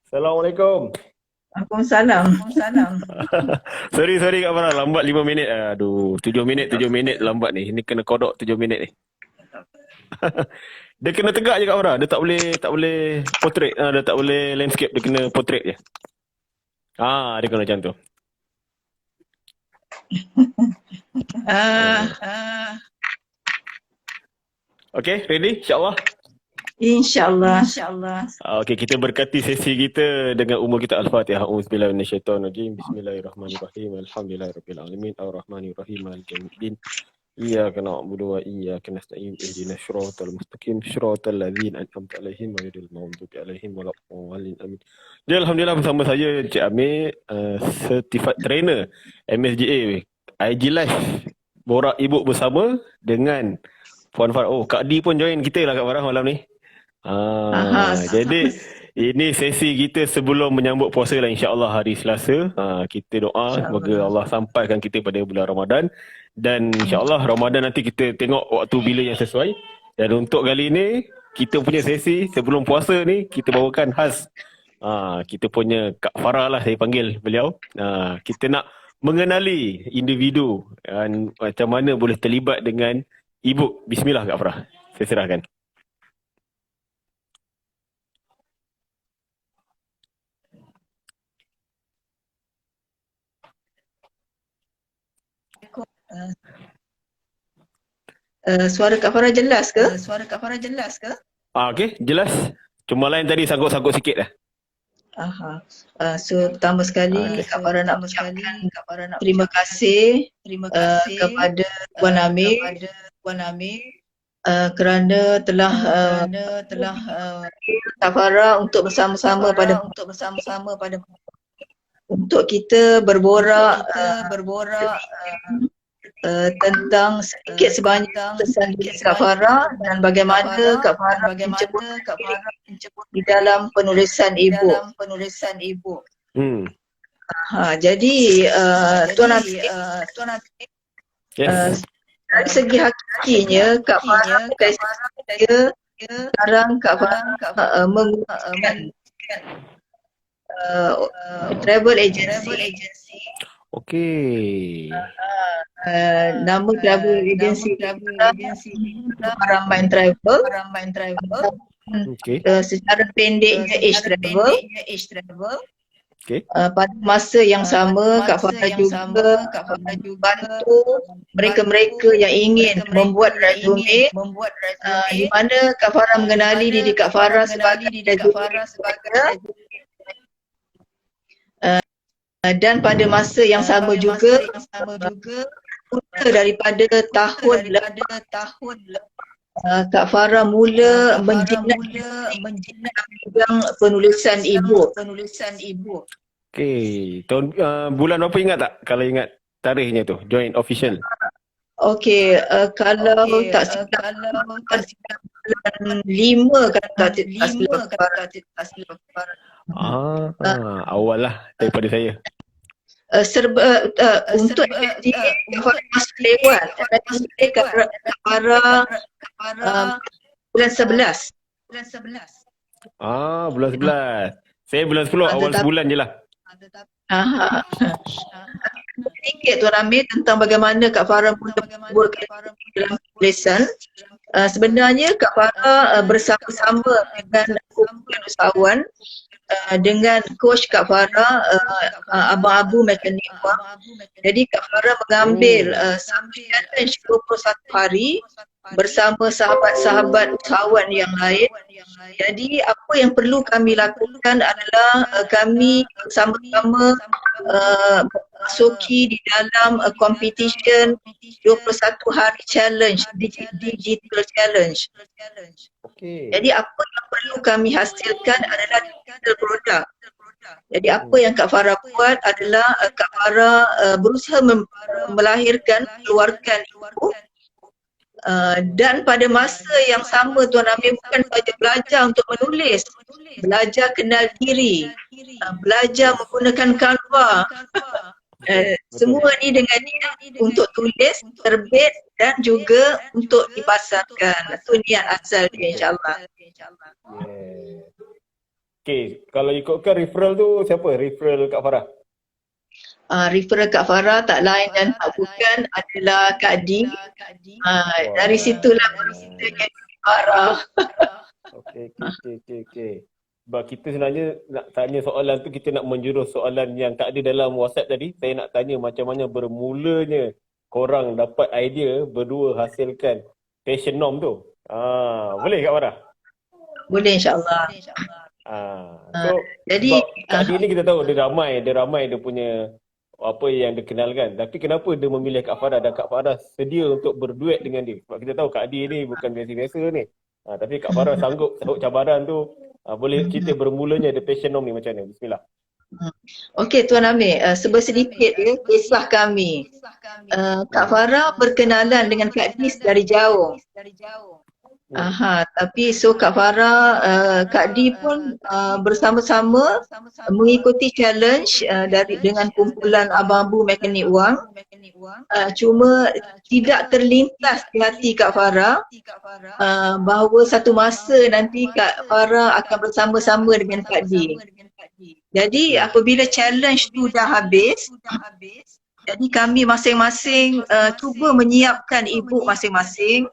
Assalamualaikum. Waalaikumsalam. Sorry Kak Farah, lambat 5 minit. Aduh, 7 minit, 7 minit lambat ni. Ini kena kodok 7 minit ni. Dia kena tegak je Kak Farah. Dia tak boleh portrait. Dia tak boleh landscape, dia kena portrait je. Dia kena macam tu. Ah, Okay, ready? InsyaAllah. InsyaAllah. Okay, kita berkati sesi kita dengan umur kita Al-Fatihah. Auzubillahi minasyaitonirrajim. Bismillahirrahmanirrahim. Alhamdulillahirabbil Ar-Rahmanirrahim. Maliki yaumiddin. Iyyaka na'budu wa iyyaka nasta'in. Ihdinas siratal mustaqim. Siratal ladzina an'amta 'alaihim ghairil maghdubi 'alaihim waladdallin. Amin. Jadi alhamdulillah bersama saya Encik Amir, certified trainer MSGA IG Live. Borak Ibu bersama dengan Puan Farah. Oh, Kak D pun join kita lah Kak Farah malam ni. Jadi ini sesi kita sebelum menyambut puasa lah, insya-Allah hari Selasa. Kita doa semoga Allah sampaikan kita pada bulan Ramadan, dan insya-Allah Ramadan nanti kita tengok waktu bila yang sesuai. Dan untuk kali ini kita punya sesi sebelum puasa ni kita bawakan khas kita punya Kak Farah lah, saya panggil beliau. Kita nak mengenali individu dan macam mana boleh terlibat dengan ibu. Bismillah Kak Farah, saya serahkan. Suara Kak Farah jelas ke? Okey, jelas. Cuma lain tadi sangkut-sangkut sikit lah. So pertama sekali Kak Farah nak ucapkan terima kasih kepada Puan Amir kerana telah Kak Farah untuk bersama-sama pada untuk kita berborak tentang sedikit sebanyak tentang diri Kak Farah dan bagaimana Kak Farah menjemput di dalam penulisan ibu. Jadi Tuan Amir, Yes. dari segi hakikinya Kak Farah dari saya sekarang Kak Farah menggunakan travel agency. Okey. Nama travel agency Farah Mind Travel. Okey. Secara pendeknya Age Travel. Okey. Pada masa yang sama Kak Farah juga bantu mereka-mereka yang ingin membuat resume, di mana Kak Farah mengenali diri Kak Farah sebagai resume. Dan pada masa yang sama juga mula daripada tahun Kak Farah mula menjinak bidang penulisan ibu. Okey. Bulan berapa ingat tak? Kalau ingat tarikhnya tu, join official. Okey, kalau tak silap bulan 5 kalau tak silap awal lah daripada saya. Untuk agensi Kak Farah masuk lewat Kak Farah bulan 11. Bulan 11. Saya bulan 10, awal sebulan je lah. Sedikit Tuan Amir tentang bagaimana Kak Farah mula membuatkan dalam tulisan. Sebenarnya Kak Farah bersama-sama dengan kumpulan usahawan dengan coach Kak Farah, Abang Abu Mekanikwa. Jadi Kak Farah mengambil satu challenge 21 hari bersama sahabat-sahabat usahawan yang lain. Jadi apa yang perlu kami lakukan adalah kami sama-sama masuki di dalam competition 21 hari challenge, digital challenge. Okey. Jadi apa yang perlu kami hasilkan adalah digital produk. Jadi apa yang Kak Farah buat adalah Kak Farah berusaha keluarkan ibu. Dan pada masa yang sama Tuan Amir bukan saja belajar untuk menulis, belajar kenal diri, belajar menggunakan Canva. Semua ni dengan niat untuk tulis, terbit dan juga untuk dipasarkan. Itu niat asal dia, insyaAllah. Okay, kalau ikutkan referral tu siapa? Referral Kak Farah? Referral Kak Farah tak lain dan tak bukan adalah Kak Di. Dari situlah bercerita Kak Farah. Okay. Sebab kita sebenarnya nak tanya soalan tu, kita nak menjurus soalan yang tak ada dalam WhatsApp tadi. Saya nak tanya macam mana bermulanya korang dapat idea berdua hasilkan Passion Norm tu. Boleh Kak Farah? Boleh insyaAllah. So Jadi sebab Kak Di ni kita tahu dia ramai dia punya apa yang dikenalkan. Tapi kenapa dia memilih Kak Farah dan Kak Farah sedia untuk berduet dengan dia? Sebab kita tahu Kak Di ni bukan biasa-biasa ni. Tapi Kak Farah sanggup cabaran tu. Boleh cerita bermulanya The Passion Norm ni macam mana? Bismillah. Okey Tuan Amir, sedikit kisah kami. Kak Farah berkenalan dengan Kak Dis dari jauh. Tapi Kak Farah, Kak Di pun bersama-sama mengikuti challenge dengan kumpulan abang-abu mekanik wang. Cuma tidak terlintas di hati Kak Farah bahawa satu masa nanti Kak Farah akan bersama-sama dengan Kak Di. Jadi apabila challenge tu dah habis, jadi kami masing-masing cuba menyiapkan e-book masing-masing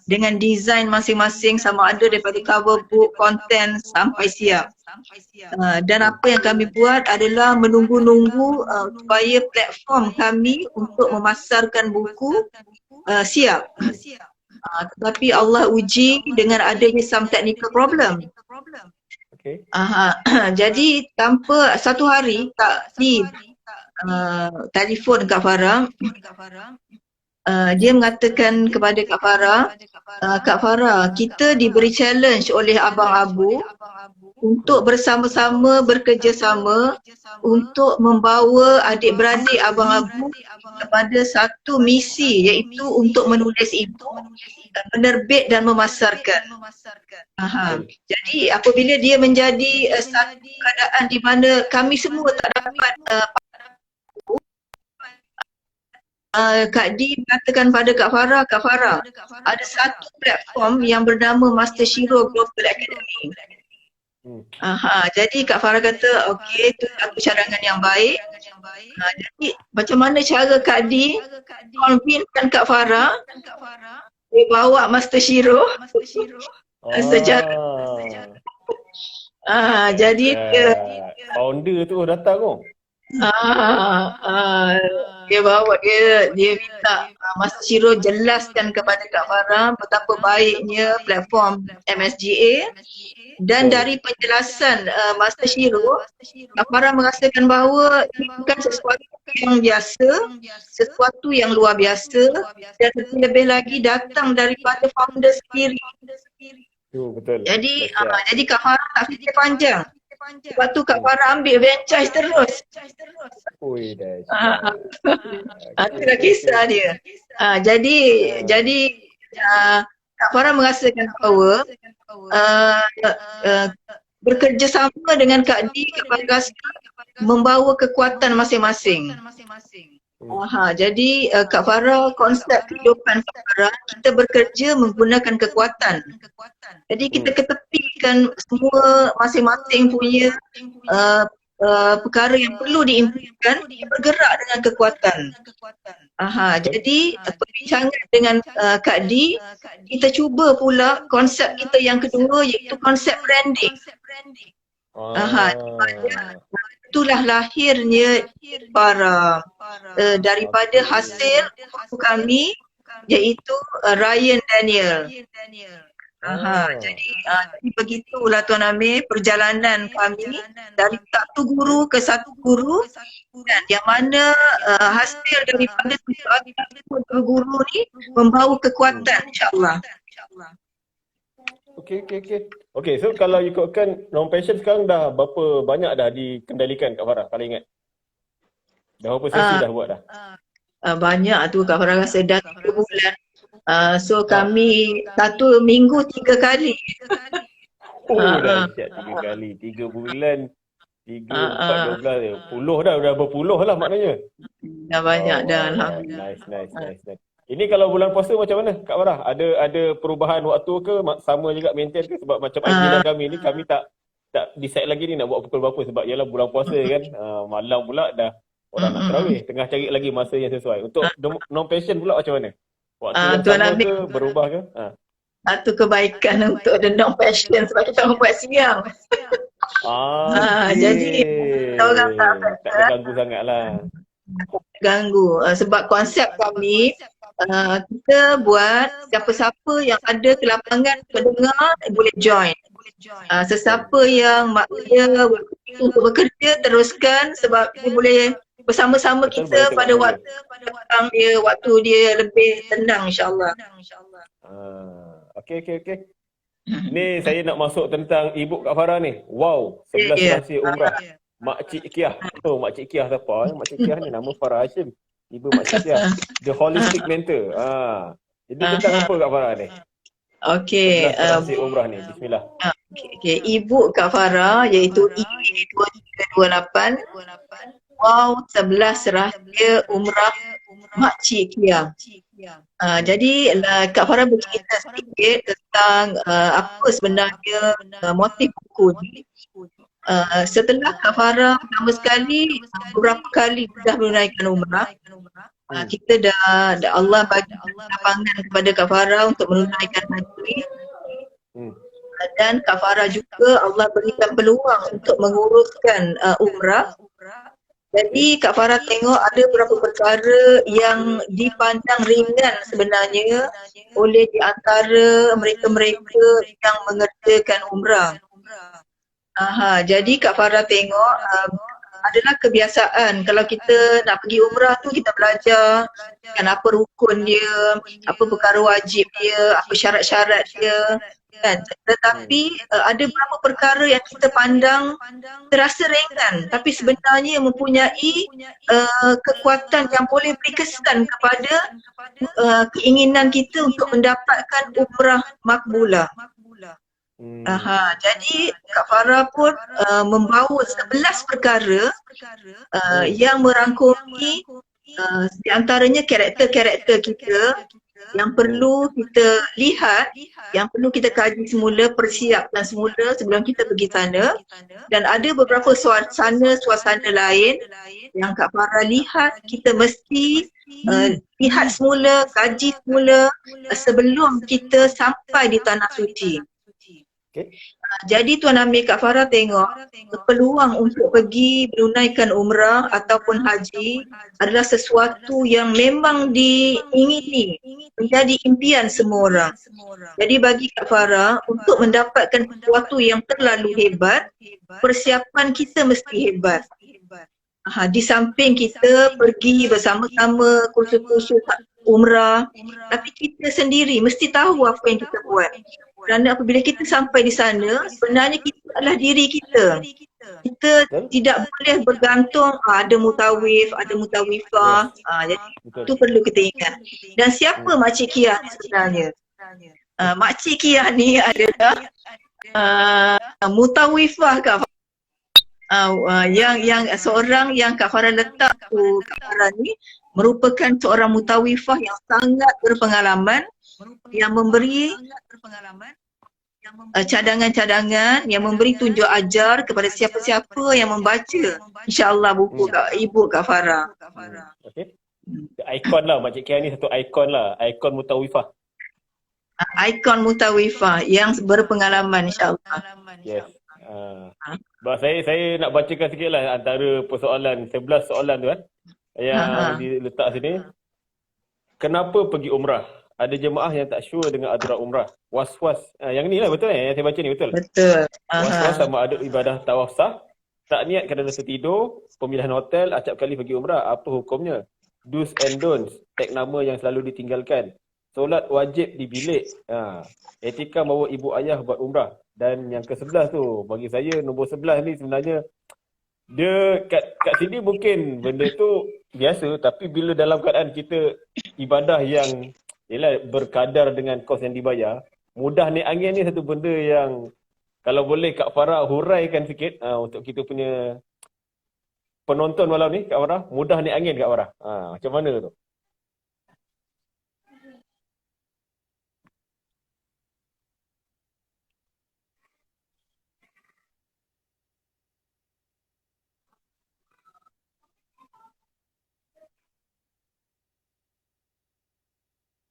dengan design masing-masing sama ada daripada cover book, content sampai siap. Dan apa yang kami buat adalah menunggu-nunggu supaya platform kami untuk memasarkan buku siap. Tetapi Allah uji dengan adanya some technical problem. Okay. Jadi tanpa satu hari Kak Di telefon Kak Farah, dia mengatakan kepada Kak Farah, kita diberi challenge oleh Abang Abu untuk bersama-sama bekerjasama untuk membawa adik-beradik Abang Abu kepada satu misi, iaitu untuk menulis e-book, menerbit dan memasarkan. Jadi apabila dia menjadi satu keadaan di mana kami semua tak dapat Kak Di mengatakan pada Kak Farah, ada satu platform yang bernama Master Shiro Global Academy. Jadi Kak Farah kata, okey, itu satu cadangan yang baik. Jadi macam mana cara Kak Di convincekan Kak Farah dia bawa Master Shiro secara jadi founder tu datang tu. Dia minta Master Shiro jelaskan kepada Kak Farah betapa baiknya platform MSGA, dan dari penjelasan Master Shiro, Kak Farah merasakan bahawa ini bukan sesuatu yang biasa, sesuatu yang luar biasa, dan lebih lagi datang daripada founder sendiri. Betul. Jadi Kak Farah tak fikir panjang. Lepas tu Kak Farah ambil franchise terus. Itulah kisah dia. Jadi Kak Farah merasakan bahawa bekerjasama dengan Kak Di, Kak Farah rasa membawa kekuatan masing-masing. Jadi Kak Farah, konsep kehidupan Kak Farah, kita bekerja menggunakan kekuatan. Jadi kita ketepikan semua masing-masing punya perkara yang perlu diimprove, bergerak dengan kekuatan. Jadi perbincangan dengan Kak Di, kita cuba pula konsep kita yang kedua, iaitu konsep branding. Itulah lahirnya para daripada hasil buku kami, iaitu Ryan Daniel. Jadi begitulah Tuan Amir perjalanan kami dari satu guru ke satu guru, dan yang mana hasil daripada satu guru ni membawa kekuatan, insyaAllah. Okey, so kalau ikutkan non-passion sekarang dah berapa banyak dah dikendalikan Kak Farah, kalau ingat? Dah berapa sesi dah buat dah? Banyak tu Kak Farah rasa dah 3 bulan. So kami 1 minggu 3 kali. Dah siap 3 kali, 3 bulan, 3, 4, 12, 10 dah berpuluh lah maknanya. Dah banyak dah, Alhamdulillah. Nice. Ini kalau bulan puasa macam mana Kak Farah? Ada perubahan waktu ke? Sama juga maintain ke? Sebab macam agendan kami ni, kami tak tak decide lagi ni nak buat pukul berapa sebab ialah bulan puasa kan. Malam pula dah orang nak tarawih. Tengah cari lagi masa yang sesuai. Untuk non-passion pula macam mana? Waktu yang Tuan sama Amir, ke? Berubah ke? satu kebaikan untuk the non-passion sebab kita orang buat siang. Jadi kita orang tak terganggu sangat lah. ganggu. Sebab konsep kami kita buat siapa-siapa yang ada kelapangan pendengar boleh join. Sesiapa yang maknanya untuk bekerja teruskan sebab dia boleh bersama-sama Betul, kita boleh pada tengok waktu dia lebih tenang insya-Allah. Okey. Ni saya nak masuk tentang ibu Kak Farah ni. Wow, 11 rahsia umrah. Makcik Kiah. Makcik Kiah siapa? Makcik Kiah ni nama Farah Hashim. Ibu Makcik Kiah. The Holistic Mentor. Jadi tentang apa Kak Farah ni? Okey. 11 rahsia umrah ni. Bismillah. Okey. Ibu Kak Farah iaitu IE2328. Wow, 11 rahsia umrah Makcik Kiah. Jadi Kak Farah bercerita sedikit tentang apa sebenarnya motif buku ni. Setelah Kak Farah pertama sekali beberapa kali dah menunaikan umrah, kita dah Allah bagi lapangan kepada Kak Farah untuk menunaikan haji. Dan Kak Farah juga Allah berikan peluang untuk menguruskan umrah. Jadi Kak Farah tengok ada beberapa perkara yang dipandang ringan sebenarnya oleh di antara mereka-mereka yang mengerjakan umrah. Jadi Kak Farah tengok adalah kebiasaan kalau kita nak pergi umrah tu kita belajar kan apa rukun dia, apa perkara wajib dia, apa syarat-syarat dia kan. Tetapi ada beberapa perkara yang kita pandang terasa ringan tapi sebenarnya mempunyai kekuatan yang boleh beri kesan kepada keinginan kita untuk mendapatkan umrah makbulah. Jadi Kak Farah pun membawa 11 perkara yang merangkumi di antaranya karakter-karakter kita yang perlu kita lihat, yang perlu kita kaji semula, persiapkan semula sebelum kita pergi sana. Dan ada beberapa suasana lain yang Kak Farah lihat kita mesti lihat semula, kaji semula sebelum kita sampai di Tanah Suci. Jadi Tuan Amir, Kak Farah tengok peluang untuk pergi menunaikan umrah ataupun haji adalah sesuatu yang memang diingini, menjadi impian semua orang. Jadi bagi Kak Farah, untuk mendapatkan sesuatu yang terlalu hebat, persiapan kita mesti hebat. Di samping kita pergi bersama-sama kursus-kursus umrah, tapi kita sendiri mesti tahu apa yang kita buat. Kerana apabila kita sampai di sana, sebenarnya kita adalah diri kita. Kita tidak boleh bergantung ada mutawif, ada mutawifah. Jadi itu perlu kita ingat. Dan siapa Makcik Kiah ni sebenarnya? Makcik Kiah ni adalah mutawifah Kak Farah. Yang seorang yang Kak Farah letak tu, Kak Farah ni merupakan seorang mutawifah yang sangat berpengalaman, yang memberi cadangan-cadangan, yang memberi tunjuk ajar kepada siapa-siapa yang membaca insya-Allah buku Ibu Kak Farah. Okey. Ikon lah Makcik Kiah ni, satu ikon lah, ikon mutawifah. Ikon mutawifah yang berpengalaman insya-Allah. Yes. Saya nak bacakan sikit lah antara persoalan, 11 soalan tu kan yang diletak sini. Kenapa pergi umrah? Ada jemaah yang tak sure dengan adrah umrah. Was-was. Yang ni lah betul yang saya baca ni betul? Betul. Was-was sama ada ibadah tawaf sah. Tak niat kerana tertidur. Pemilihan hotel, acap kali pergi umrah. Apa hukumnya? Do's and don'ts. Tag nama yang selalu ditinggalkan. Solat wajib di bilik. Etika bawa ibu ayah buat umrah. Dan yang ke-11 tu, bagi saya nombor 11 ni sebenarnya dia kat sini mungkin benda tu biasa, tapi bila dalam keadaan kita ibadah yang yelah berkadar dengan kos yang dibayar, mudah naik angin ni satu benda yang kalau boleh Kak Farah huraikan sikit untuk kita punya penonton malam ni, Kak Farah, mudah naik angin Kak Farah. Macam mana tu?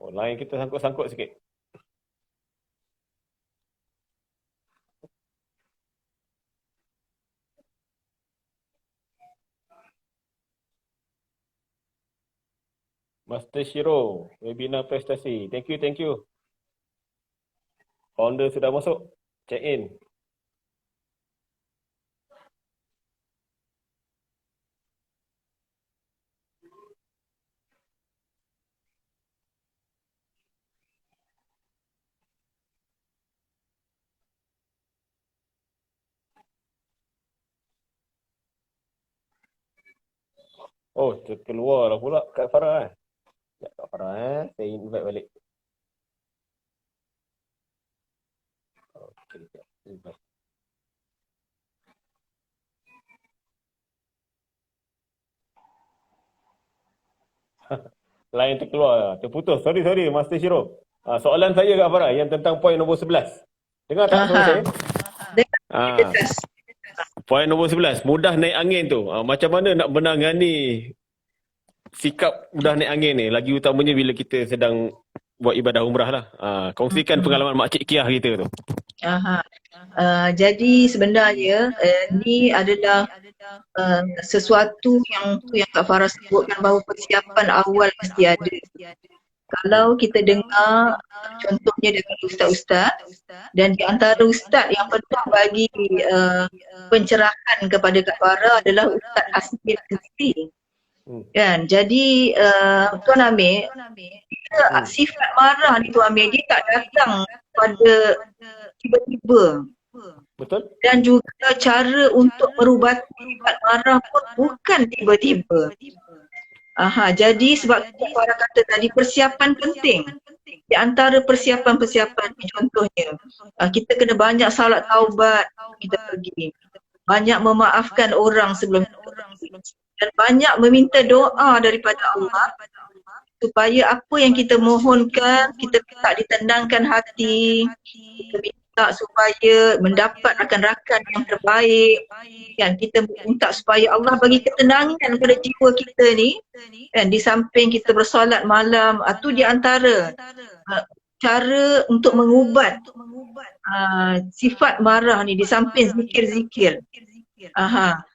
Oh, line kita sangkut-sangkut sikit. Master Shiro, webinar prestasi. Thank you, thank you. Founder sudah masuk. Check in. Oh, terkeluar lah pula Kak Farah. Ya, Kak Farah saya invite balik. Okay, invite. Line terkeluar, terputus. Sorry, Master Shiro. Soalan saya Kak Farah yang tentang poin nombor 11. Dengar tak suara saya? Dengar. Poin nombor 11, mudah naik angin tu. Macam mana nak menangani sikap mudah naik angin ni? Lagi utamanya bila kita sedang buat ibadah umrah lah. Kongsikan pengalaman Makcik Kiah kita tu. Jadi sebenarnya ni adalah sesuatu yang Kak Farah sebutkan bahawa persiapan awal mesti ada. Kalau kita dengar contohnya dengan ustaz-ustaz, dan di antara ustaz yang pernah bagi pencerahan kepada Kak Farah adalah Ustaz Hasbil Kesi. Kan? Jadi Tuan Amir, sifat marah ni Tuan Amir, dia tak datang pada tiba-tiba. Betul? Dan juga cara untuk merubati sifat marah pun bukan tiba-tiba. Jadi sebab Kak Farah kata tadi, persiapan penting. Di antara persiapan-persiapan ni contohnya, kita kena banyak salat taubat kita pergi. Banyak memaafkan orang sebelum dan banyak meminta doa daripada Allah supaya apa yang kita mohonkan, kita tak ditendangkan hati, kita minta supaya mendapat rakan-rakan yang terbaik, kan? Kita minta supaya Allah bagi ketenangan pada jiwa kita ni, kan? Di samping kita bersolat malam, itu di antara cara untuk mengubat sifat marah ni, di samping zikir-zikir.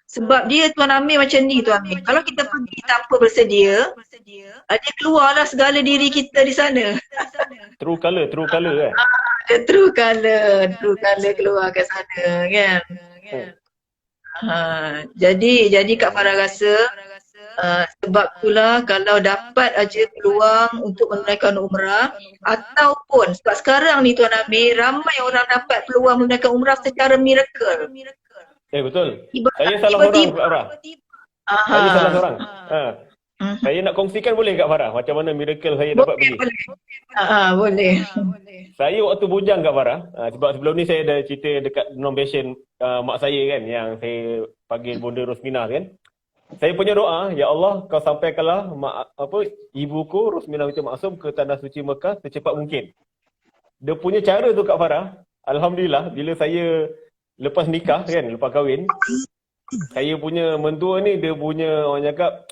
Sebab dia Tuan Amir macam ni Tuan Amir, kalau kita pergi tanpa bersedia, dia keluarlah segala diri kita di sana. True colour kan? Dia true colour keluar kat sana, kan? Jadi Kak Farah rasa sebab itulah kalau dapat aja peluang untuk menunaikan umrah, ataupun sebab sekarang ni Tuan Amir, ramai orang dapat peluang menunaikan umrah secara miracle. Betul. Saya salah orang Kak Farah. Saya salah seorang. Saya nak kongsikan boleh Kak Farah macam mana miracle saya dapat pergi? Boleh. Saya waktu bujang Kak Farah, sebab sebelum ni saya ada cerita dekat non-passion mak saya kan, yang saya panggil Bunda Rosmina kan. Saya punya doa, ya Allah kau sampaikanlah ibuku Rosmina binti Maksum ke tanah suci Mekah secepat mungkin. Dia punya cara tu Kak Farah, alhamdulillah bila saya lepas nikah kan, lepas kahwin, saya punya mentua ni dia punya orang cakap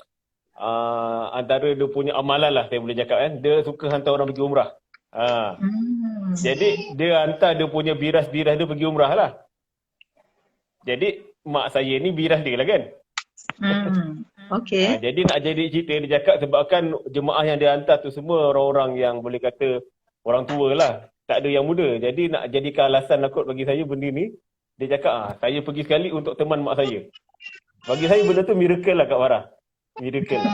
antara dia punya amalan lah saya boleh cakap kan, dia suka hantar orang pergi umrah. Jadi dia hantar dia punya biras-biras dia pergi umrah lah. Jadi mak saya ni biras dia lah kan. Okay. Jadi nak jadi cerita dia cakap sebabkan jemaah yang dia hantar tu semua orang-orang yang boleh kata orang tua lah, tak ada yang muda. Jadi nak jadikan alasan nakut bagi saya benda ni, dia cakap saya pergi sekali untuk teman mak saya. Bagi saya benda tu miracle lah Kak Farah. Miracle lah.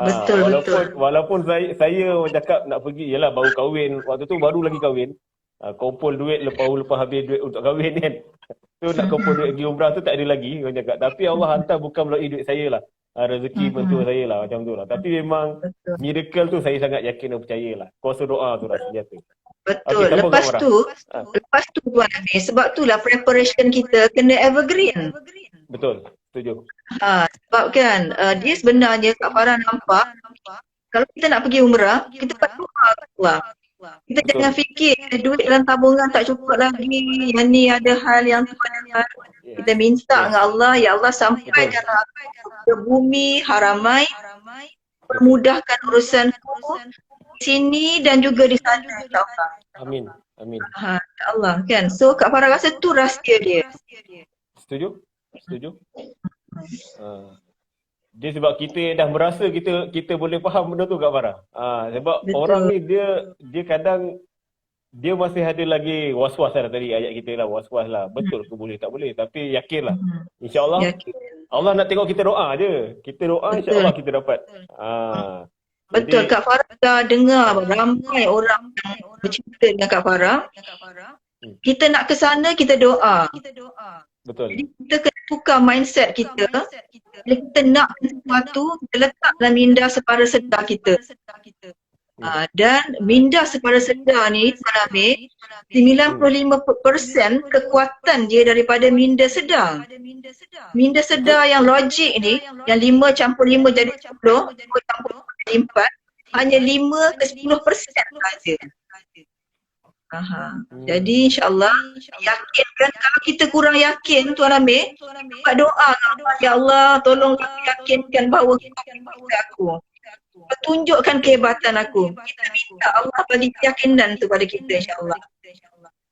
Betul. Walaupun saya orang cakap nak pergi, yalah baru kahwin, waktu tu baru lagi kahwin. Kumpul duit lepas habis duit untuk kahwin kan. Tu nak kumpul duit pergi umrah tu tak ada lagi orang cakap. Tapi Allah hantar bukan melalui duit saya lah. Rezeki mentua saya lah macam tu lah. Tapi memang miracle tu saya sangat yakin dan percaya lah. Kuasa doa tu lah senjata. Betul. Okay, lepas tu Tuan Amir, sebab itulah preparation kita kena evergreen. Betul, setuju. Sebab kan dia sebenarnya Kak Farah nampak, kalau kita nak pergi umrah, kita patut doa. Kita jangan fikir duit dalam tabungan tak cukup lagi, yang ni ada hal yang Tuhan. Kita minta dengan Allah, ya Allah sampaikan aku ke bumi haramai, permudahkan urusanku, sini dan juga di sana insyaAllah. Amin. Amin. InsyaAllah kan. So Kak Farah rasa tu rahsia dia. Setuju? Setuju? Dia sebab kita dah merasa kita boleh faham benda tu Kak Farah. Sebab Betul. orang ni dia kadang dia masih ada lagi was-was lah tadi ayat kita lah, was-was lah. Betul ke boleh tak boleh, tapi yakinlah. InsyaAllah Yakin. Allah nak tengok kita doa je. Kita doa Betul. insyaAllah kita dapat. Betul, Kak Farah dah dengar ramai orang yang bercerita dengan Kak Farah. Kita nak ke sana, kita doa. Betul. Jadi kita kena tukar mindset kita. Bila kita nak sesuatu, kita letak dalam minda separa sedar kita. Dan minda separa sedar ni, Tuan Amir, 95% kekuatan dia daripada minda sedar. Minda sedar yang logik ni, yang 5 campur 5 jadi 10, 10 campur 5 jadi 4, hanya 5 ke 10% saja. Jadi insyaAllah yakin kan, kalau kita kurang yakin Tuan Amir, buat doa, ya Allah tolong yakinkan bahawa aku, tunjukkan kehebatan aku. Kita minta Allah bagi keyakinan tu pada kita insyaAllah.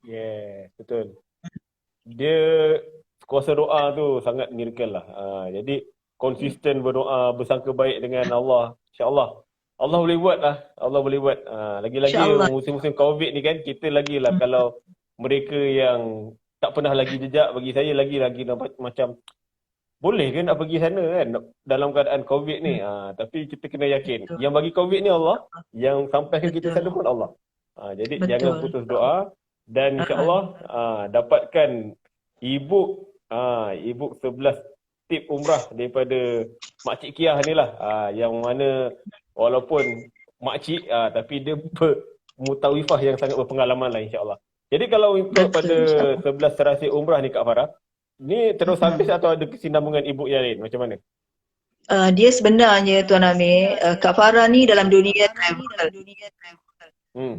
Yeah, betul. Dia kuasa doa tu sangat miracle lah. Jadi konsisten berdoa, bersangka baik dengan Allah. InsyaAllah Allah boleh buat lah. Allah boleh buat. Lagi-lagi musim-musim COVID ni kan, kita lagi lah kalau mereka yang tak pernah lagi jejak, bagi saya lagi macam boleh ke nak pergi sana kan dalam keadaan COVID ni. Tapi kita kena yakin. Yang bagi COVID ni Allah, yang sampai ke kita sana pun Allah. Jadi jangan putus doa dan insya-Allah dapatkan ibu 11 tip umrah daripada Makcik Kiah ni lah. Yang mana walaupun makcik tapi dia mutawifah yang sangat berpengalaman lah insya-Allah. Jadi kalau ikut pada 11 serasi umrah ni Kak Farah, ni terus habis atau ada kesinambungan ibu yang lain? Macam mana? Dia sebenarnya Tuan Amir, Kak Farah ni dalam dunia travel.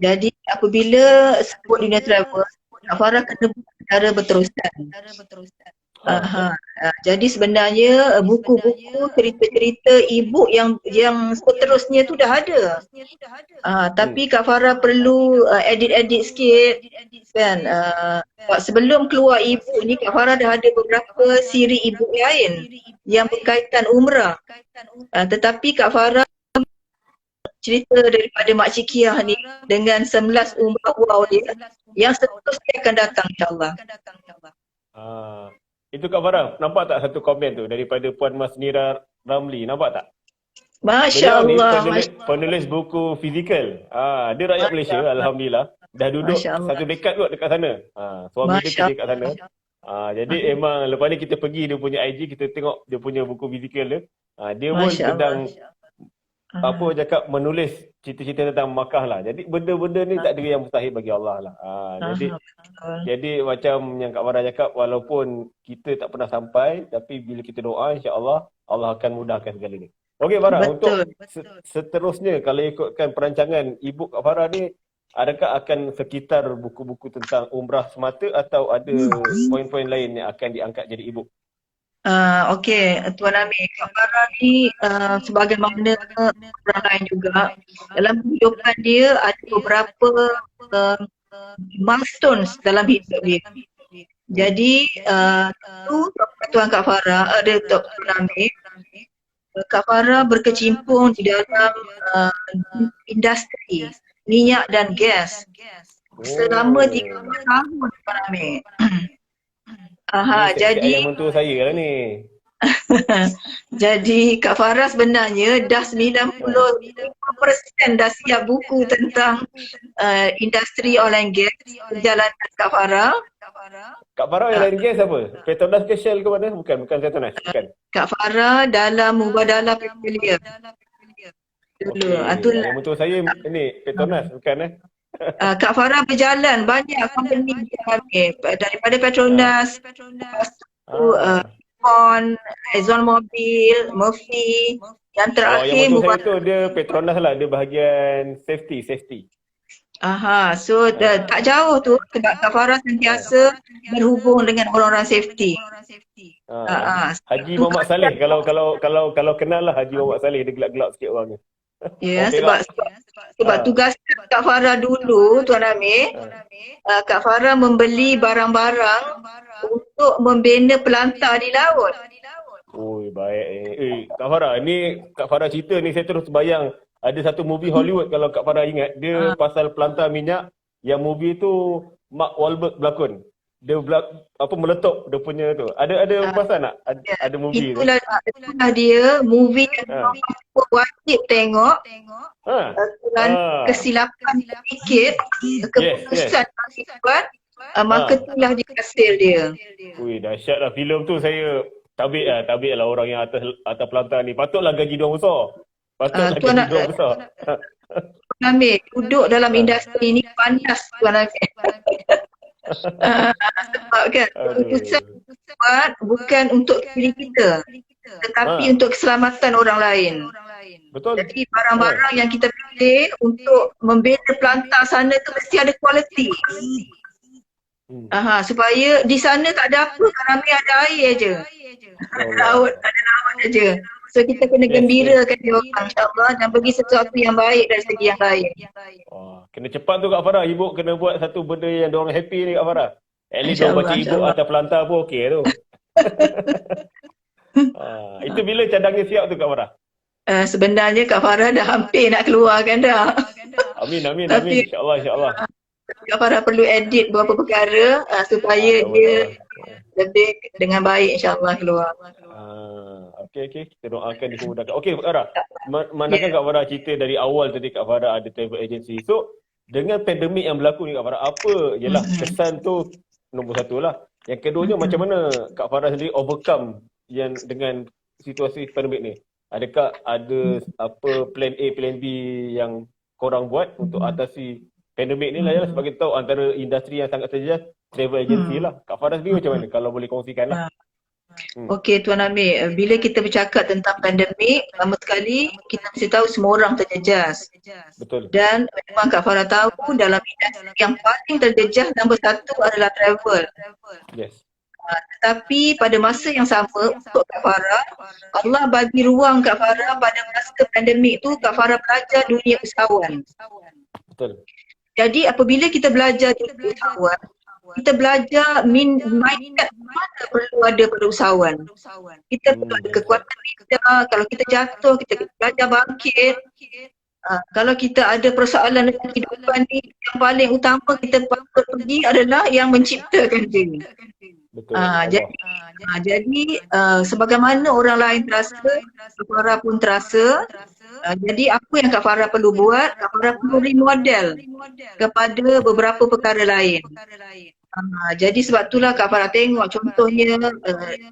Jadi apabila sebut dunia travel, Kak Farah kena buat secara berterusan. Jadi sebenarnya buku-buku cerita-cerita ibu yang seterusnya tu dah ada. Tapi Kak Farah perlu edit-edit sikit kan. Sebelum keluar ibu ni Kak Farah dah ada beberapa siri ibu lain yang berkaitan umrah. Tetapi Kak Farah cerita daripada Makcik Kiah ni dengan 11 umrah wow dia yang seterusnya akan datang insya-Allah. Itu Kak Farah, nampak tak satu komen tu daripada Puan Mas Nira Ramli, nampak tak? Masya Allah. Penulis buku fizikal. Dia rakyat Malaysia, Alhamdulillah. Dah duduk satu dekad kot dekat sana. Suami dia kerja kat sana. Jadi emang lepas ni kita pergi dia punya IG, kita tengok dia punya buku fizikal dia. Dia pun sedang menulis cerita-cerita tentang Makkah lah. Jadi benda-benda ni tak ada yang mustahil bagi Allah lah. Jadi macam yang Kak Farah cakap, walaupun kita tak pernah sampai, tapi bila kita doa insya-Allah Allah akan mudahkan segala ni. Okey Farah, untuk seterusnya kalau ikutkan perancangan Ibu Kak Farah ni, adakah akan sekitar buku-buku tentang umrah semata atau ada poin-poin lain yang akan diangkat jadi Ibu? Okey, Tuan Amir, Kak Farah ni sebagaimana orang lain juga, dalam kehidupan dia ada beberapa milestones dalam hidup dia. Jadi Tuan Kak Farah, Tuan Amir, Kak Farah berkecimpung di dalam industri minyak dan gas selama 30 tahun Tuan Amir. Jadi ayah mentua saya lah ni. Jadi Kak Farah sebenarnya dah 95% dah siap buku tentang industri oil and gas perjalanan Kak Farah. Kak Farah yang lain gas apa? Petronas ke Shell ke mana? Bukan Petronas. Bukan. Kak Farah dalam Mubadalah Petroleum. Yang mentua saya ni Petronas bukan Kak Farah berjalan banyak company daripada Petronas, Exxon Mobil, Murphy, yang terakhir yang mentua saya tu dia Petronas lah, dia bahagian safety. So tak jauh tu sebab Kak Farah sentiasa berhubung dengan orang-orang safety. Haji Muhammad Saleh, kalau kenal lah Haji Muhammad Saleh, dia gelap-gelap sikit orangnya. Ya, Orang sebab Perak. sebab Ah, tugas Kak Farah dulu, Tuan Amir, ah. Kak Farah membeli barang-barang untuk membina pelantar di laut. Oi, baik eh. Kak Farah, ni Kak Farah cerita ni saya terus bayang ada satu movie Hollywood kalau Kak Farah ingat. Dia Ah, pasal pelantar minyak yang movie tu Mark Wahlberg berlakon. Dia apa meletup dia punya tu. Ada ah, pasal tak? ya. Ada movie tu. Itulah dia movie yang Ha. orang wajib tengok. Ha. Kerana Ah. kesilapan sedikit, Yes, yes. keputusan yang dibuat, maka Ha. itulah dia hasil dia. Ui, dahsyat lah filem tu. Saya tabik lah orang yang atas pelantar ni. Patutlah gaji dia orang besar. Patutlah Tuan gaji dia orang besar. Amir, duduk dalam Ha. industri ni panas Tuan Amir. Sebab kan keputusan Aduh. buat bukan untuk diri kita, tetapi Ha. untuk keselamatan orang lain. Betul. Jadi Ha. barang-barang yang kita pilih untuk membina pelantar sana tu mesti ada kualiti. Hmm. Supaya di sana tak ada apa, kami ada air je. Allah. Ada laut aja. So kita kena Yes, gembirakan dia orang insya-Allah dan bagi sesuatu yang baik dari segi yang lain. Wah, kena cepat tu Kak Farah. Ibu kena buat satu benda yang diorang happy ni Kak Farah. At least diorang baca ibu InsyaAllah. atas pelantar pun okey tu. Itu bila cadangnya siap tu Kak Farah? Sebenarnya Kak Farah dah hampir nak keluarkan dah. Amin, amin, amin. Tapi InsyaAllah, insyaAllah. Kak Farah perlu edit beberapa perkara supaya dia lebih dengan baik insya-Allah keluar. Okey. Kita doakan dimudahkan. Okey, Kak Farah. Manakah Kak Farah cerita dari awal tadi Kak Farah ada travel agency. So, dengan pandemik yang berlaku ni Kak Farah, apa ialah kesan tu nombor satu lah. Yang keduanya macam mana Kak Farah sendiri overcome yang dengan situasi pandemik ni? Adakah ada apa plan A, plan B yang korang buat untuk atasi pandemik ni lah ya? Sebab kita tahu antara industri yang sangat terjejas travel agency lah. Kak Farah sendiri macam mana kalau boleh kongsikan lah? Okey Tuan Amir, bila kita bercakap tentang pandemik, pertama sekali kita mesti tahu semua orang terjejas. Betul. Dan memang Kak Farah tahu dalam industri yang paling terjejas nombor satu adalah travel. Yes. Tetapi pada masa yang sama untuk Kak Farah, Allah bagi ruang Kak Farah pada masa pandemik tu Kak Farah belajar dunia usahawan. Betul. Jadi apabila kita belajar dunia usahawan, kita belajar mindset mana perlu ada pada usahawan. Kita perlu ada kekuatan kita, kalau kita jatuh kita belajar bangkit. Kalau kita ada persoalan dalam kehidupan ni, yang paling utama kita patut pergi adalah yang menciptakan dia. Betul. Jadi sebagaimana orang lain terasa, Kak Farah pun terasa. Jadi apa yang Kak Farah perlu buat, Kak Farah perlu remodel kepada beberapa perkara lain. Jadi sebab itulah Kak Farah tengok contohnya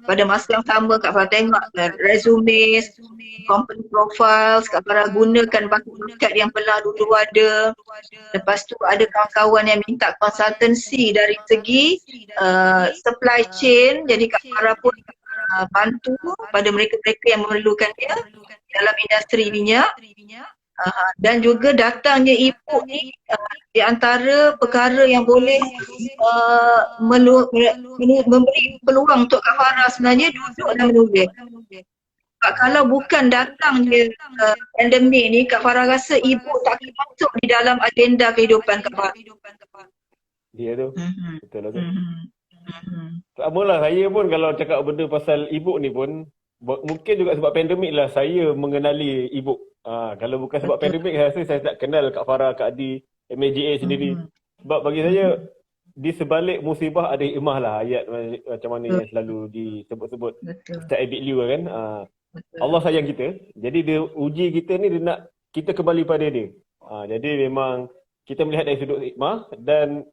pada masa yang sama Kak Farah tengok resume, company profiles, Kak Farah gunakan bakat yang pernah dulu ada. Lepas tu ada kawan-kawan yang minta consultancy dari segi supply chain, jadi Kak Farah pun bantu pada mereka-mereka yang memerlukan dia dalam industri minyak. Dan juga datangnya ibu ni di antara perkara yang boleh memberi peluang untuk Kak Farah sebenarnya duduk dan menulis. Kalau bukan datangnya pandemik ni, Kak Farah rasa ibu tak akan masuk di dalam agenda kehidupan Kak Farah. Dia tu. Betul lah tu. Sama lah saya pun kalau cakap benda pasal ibu ni pun mungkin juga sebab pandemik lah saya mengenali ibu. Kalau bukan sebab pandemik saya rasa saya tak kenal Kak Farah, Kak Adi, MAGA sendiri. Sebab bagi saya di sebalik musibah ada hikmah lah, ayat macam mana yang selalu disebut-sebut Ustaz Abid Liu kan. Allah sayang kita. Jadi dia uji kita ni dia nak kita kembali pada dia. Jadi memang kita melihat dari sudut hikmah. Dan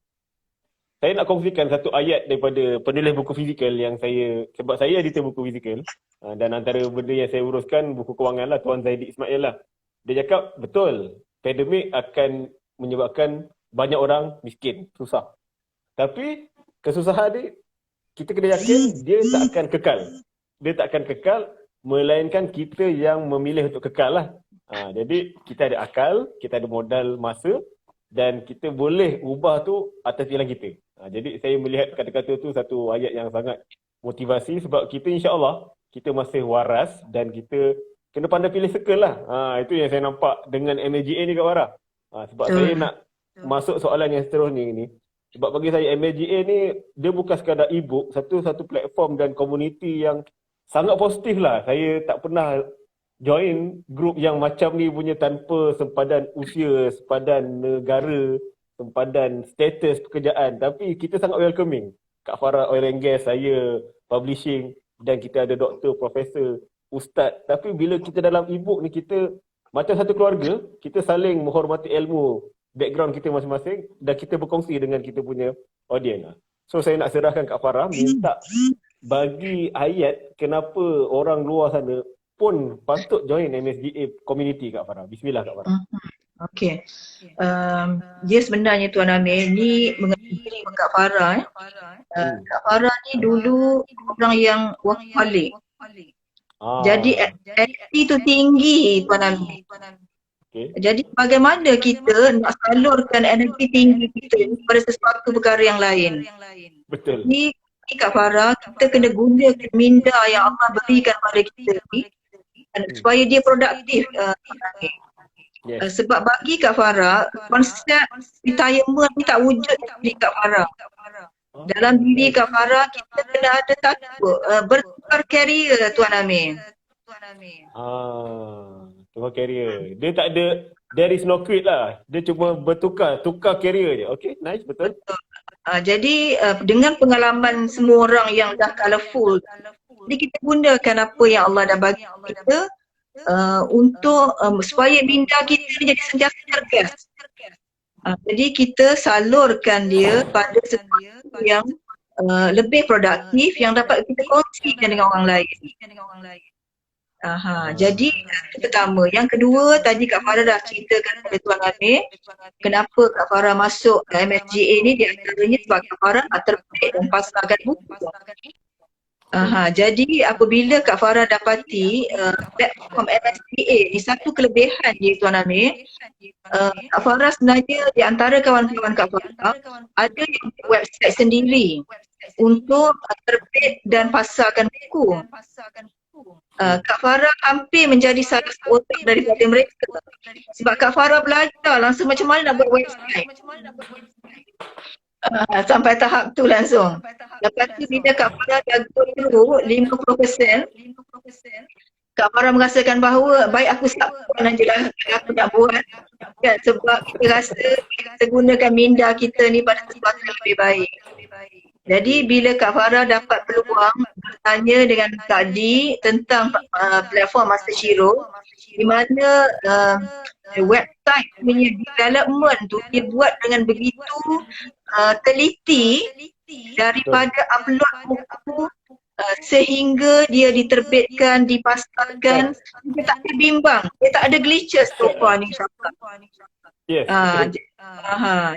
saya nak kongsikan satu ayat daripada penulis buku fizikal yang sebab saya editor buku fizikal, dan antara benda yang saya uruskan buku kewangan lah, Tuan Zaidi Ismail lah. Dia cakap betul, pandemik akan menyebabkan banyak orang miskin, susah. Tapi kesusahan ni kita kena yakin dia tak akan kekal. Dia tak akan kekal, melainkan kita yang memilih untuk kekal lah. Jadi kita ada akal, kita ada modal masa dan kita boleh ubah tu atas pilihan kita. Jadi saya melihat kata-kata tu satu ayat yang sangat motivasi sebab kita insya-Allah kita masih waras dan kita kena pandai pilih circle lah. Itu yang saya nampak dengan MSGA ni Kak Farah. Sebab Betul. saya nak masuk soalan yang seterusnya ni. Sebab bagi saya MSGA ni dia bukan sekadar e-book, satu platform dan komuniti yang sangat positif lah. Saya tak pernah join grup yang macam ni punya tanpa sempadan usia, sempadan negara, sempadan status pekerjaan. Tapi kita sangat welcoming. Kak Farah oil and gas, saya publishing, dan kita ada doktor, profesor, ustaz. Tapi bila kita dalam e-book ni, kita macam satu keluarga, kita saling menghormati ilmu, background kita masing-masing, dan kita berkongsi dengan kita punya audience. So saya nak serahkan Kak Farah, minta bagi ayat kenapa orang luar sana pun patut join MSGA community Kak Farah. Bismillah Kak Farah. Okey. Dia sebenarnya Tuan Amir ni mengenai Kak Farah. Kak Farah ni dulu orang yang workaholic. Jadi aktiviti tu tinggi Tuan Amir. Okay. Jadi bagaimana kita nak salurkan energi tinggi kita ni pada sesuatu perkara yang lain. Betul. Jadi Kak Farah, kita kena gunakan minda yang Allah berikan pada kita ni supaya dia produktif. Yes. Sebab bagi Kak Farah, konsep retirement ni tak wujud di Kak Farah. Dalam diri Kak Farah, kita kena ada takut bertukar karier Tuan Amir. Tukar career. Dia tak ada, there is no quit lah. Dia cuma tukar career je. Okay, nice, betul. Jadi dengan pengalaman semua orang yang dah colourful, jadi kita gunakan apa yang Allah dah bagi kita untuk supaya minda kita jadi sentiasa cergas. Jadi kita salurkan dia pada sesuatu yang lebih produktif yang dapat kita kongsikan dengan orang lain. Jadi itu pertama. Yang kedua, tadi Kak Farah dah ceritakan kepada Tuan Amir kenapa Kak Farah masuk MSGA ni, di antaranya sebab Kak Farah nak terbit dan pasarkan buku. Jadi apabila Kak Farah dapati platform MSGA ni, satu kelebihan dia Tuan Amir, Kak Farah sebenarnya di antara kawan-kawan Kak Farah ada yang website sendiri untuk terbit dan pasarkan buku. Kak Farah hampir menjadi salah seorang daripada mereka sebab Kak Farah belajar langsung macam mana nak buat website. Sampai tahap tu langsung. Lepas tu bila Kak Farah dah go through 50%, Kak Farah merasakan bahawa baik aku subscribe je lah aku nak buat kan, sebab kita rasa kita gunakan minda kita ni pada sesuatu yang lebih baik. Jadi bila Kak Farah dapat peluang bertanya dengan Kak Di tentang platform Master Shiro, di mana website punya development tu dia buat dengan begitu teliti daripada upload buku sehingga dia diterbitkan, dipasarkan, dia tak ada bimbang, dia tak ada glitches so far ni insyaAllah. Yes.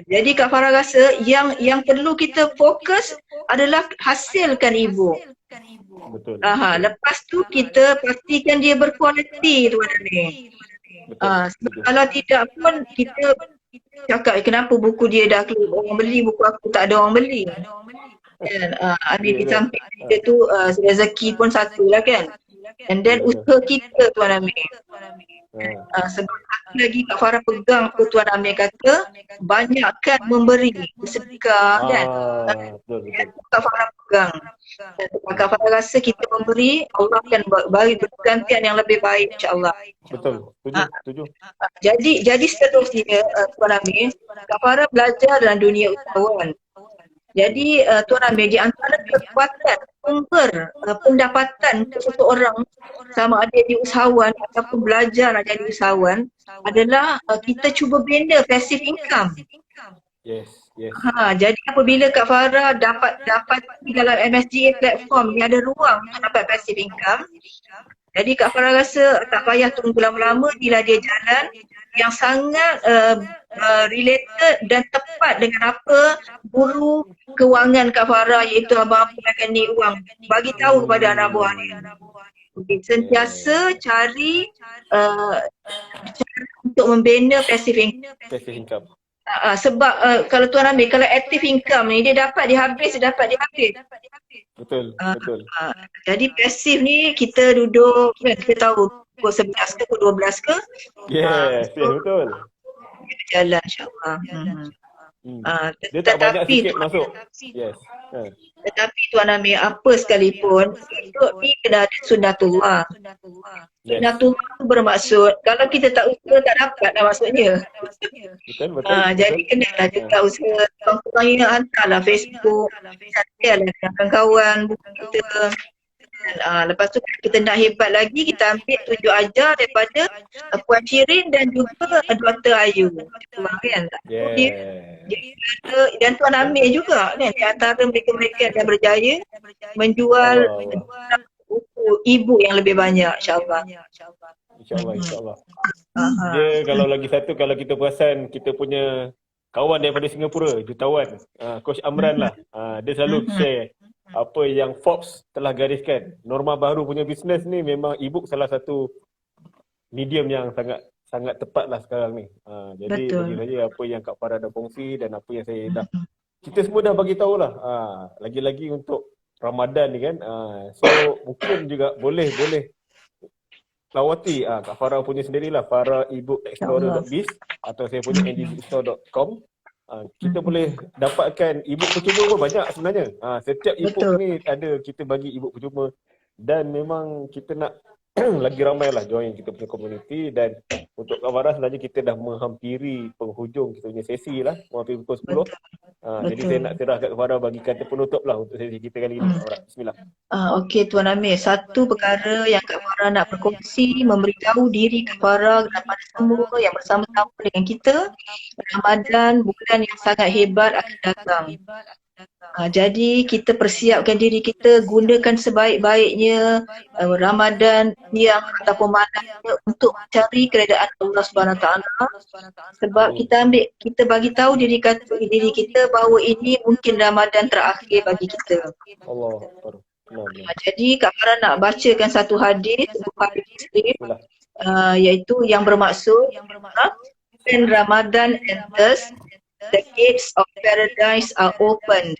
Jadi Kak Farah rasa yang perlu kita fokus adalah hasilkan e-book. Betul. Lepas tu kita pastikan dia berkualiti Tuan Amir. Kalau tidak pun kita cakap kenapa buku dia dah keluar orang beli, buku aku tak ada orang beli. Kan? Di samping kita tu rezeki pun satu lah kan. And then usaha kita Tuan Amir. Sebab satu lagi Kak Farah pegang apa Tuan Amir kata, banyakkan memberi, bersedekah kan. Kak Farah pegang. Kak Farah rasa kita memberi, Allah akan bagi bergantian yang lebih baik insyaAllah. Betul, setuju. Jadi seterusnya Tuan Amir, Kak Farah belajar dalam dunia usahawan. Jadi Tuan Amir, di antara kekuatan sumber pendapatan untuk seseorang sama ada di usahawan ataupun belajar nak jadi usahawan adalah kita cuba bina passive income. Yes. Jadi apabila Kak Farah dapat dalam MSGA platform ni ada ruang untuk dapat passive income, jadi Kak Farah rasa tak payah tunggu lama-lama bila dia jalan yang sangat related dan tepat dengan apa guru kewangan Kak Farah iaitu Abang Penakani Wang bagi tahu kepada anak buah dia. Sentiasa cari untuk membina passive income. Sebab kalau Tuan Amir, kalau active income ni dia dapat dia habis. Betul. Jadi pasif ni kita duduk kan, kita tahu pukul 11 ke pukul 12 ke. Yes, So betul. berjalan insyaAllah. Dia tak banyak Tetapi sikit masuk. Yes. Tetapi Tuan Amir, apa sekalipun, hidup ni kena ada sunnatullah. Yes. Sunnatullah tu bermaksud, kalau kita tak usaha tak dapat lah maksudnya. Betul. Jadi kenalah juga usaha. Kurang-kurangnya hantarlah Facebook, share lah dengan kawan-kawan buku kita. Lepas tu kita nak hebat lagi, kita ambil tunjuk ajar daripada Puan Shirin dan juga Dr. Ayu. Kan? Yeah. Dan Tuan Amir juga kan, di antara mereka-mereka yang berjaya menjual buku ibu yang lebih banyak, insyaAllah. InsyaAllah. Dia kalau lagi satu, kalau kita perasan kita punya kawan daripada Singapura, jutawan, Coach Amran lah. Dia selalu share apa yang Forbes telah gariskan. Norma baru punya bisnes ni memang e-book salah satu medium yang sangat tepat lah sekarang ni. Jadi bagi saya apa yang Kak Farah dah kongsi dan apa yang saya dah, kita semua dah bagi tahulah. Lagi-lagi untuk Ramadan ni kan. So mungkin juga boleh lawati Kak Farah punya sendirilah, farahebookexplorer.biz atau saya punya ndbookstore.com. Kita boleh dapatkan e-book percuma pun banyak sebenarnya. Setiap e-book ni ada, kita bagi e-book percuma dan memang kita nak lagi ramai lah join kita punya community. Dan untuk Kak Farah sebenarnya kita dah menghampiri penghujung kita punya sesi lah, menghampiri pukul 10. Jadi saya nak serah Kak Farah bagi kata penutup lah untuk sesi kita kali ini. Bismillah. Okey Tuan Amir, satu perkara yang Kak Farah nak berkongsi, memberitahu diri Kak Farah kepada semua yang bersama-sama dengan kita, Ramadan bulan yang sangat hebat akan datang. Jadi kita persiapkan diri kita, gunakan sebaik-baiknya Ramadan yang ataupun malamnya untuk mencari keredaan Allah SWT. Sebab kita bagi tahu diri kita bahawa ini mungkin Ramadan terakhir bagi kita. Allah. Jadi Kak Farah nak bacakan satu hadis Bukhari Muslim, iaitu yang bermaksud when Ramadan enters, the gates of paradise are opened,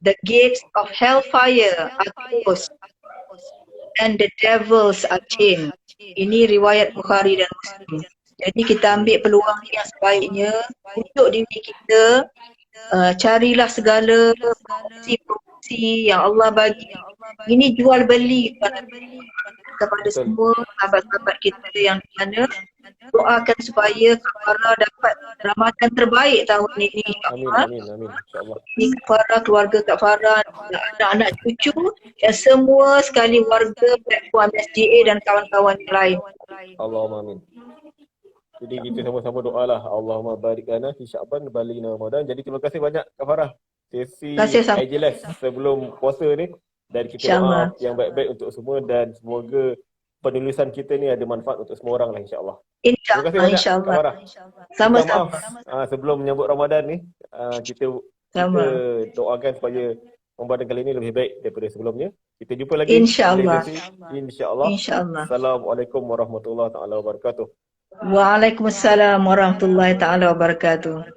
the gates of hellfire are closed, and the devils are chained. Ini riwayat Bukhari dan Muslim. Jadi kita ambil peluang yang sebaiknya untuk diri kita, carilah segala promosi yang Allah bagi. Ini jual beli kepada semua sahabat-sahabat kita yang di mana. Doakan supaya Kak Farah dapat Ramadan terbaik tahun ini. Amin. InsyaAllah. Ini Kak Farah, keluarga Kak Farah, anak-anak cucu dan semua sekali warga platform SGA dan kawan-kawan yang lain. Allahumma amin. Jadi kita sama-sama doalah. Allahumma barik lana fi Sya'ban baligna Ramadan. Jadi terima kasih banyak Kak Farah. Sesi IJLS sebelum puasa ni. Dan kita doa yang baik-baik untuk semua dan semoga penulisan kita ni ada manfaat untuk semua orang lah, insyaAllah. Terima kasih banyak Kak Farah. Sama-sama. Sebelum menyambut Ramadan ni, kita doakan supaya Ramadan kali ini lebih baik daripada sebelumnya. Kita jumpa lagi. InsyaAllah. InsyaAllah. Assalamualaikum warahmatullahi taala wabarakatuh. Waalaikumsalam warahmatullahi taala wabarakatuh.